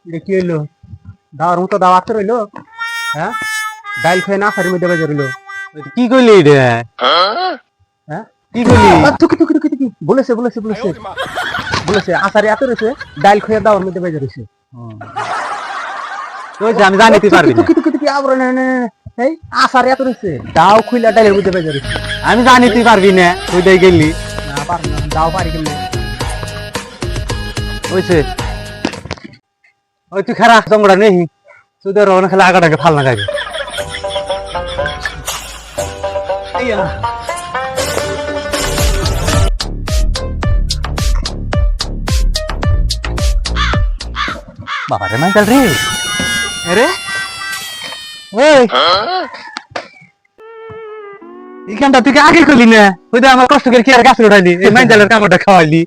এটা কি হইলো? দাওয়ার মতো দাওয়াত রইলো। হ্যাঁ, ডাইল খেয়ে না ফারি মধ্যে বাজার রইলো। কি কইলি রে? হ্যাঁ, কি কইলি? থুকি থুকি থুকি থুকি বলেছে বলেছে বলেছে বলেছে আসারে এত রয়েছে, ডাইল খেয়ে দাওয়ার মধ্যে বাজার রয়েছে। তুই আমি জানি তুই পারবি না। থুকি থুকি থুকি আবার না না না, এই আসারে এত রয়েছে, দাও খুইলা ডাইলের মধ্যে বাজার রয়েছে। আমি জানি তুই পারবি না, তুই দেই গেলি না পার না, দাও পারি কেমনে? হইছে। ওই তুই খারা জংড়া নেই, তুই ধর অনেক খেলা আগাটাকে ফাল না খাবি। আইয়া বাবা রে মাইকেল রে, আরে ওই এই কামটা তুই কি আগে করলি না? ওই তো আমার কষ্ট করে কি আর গাছ উঠাইলি, এই মাইকেলের কামড়টা খাওয়াইলি।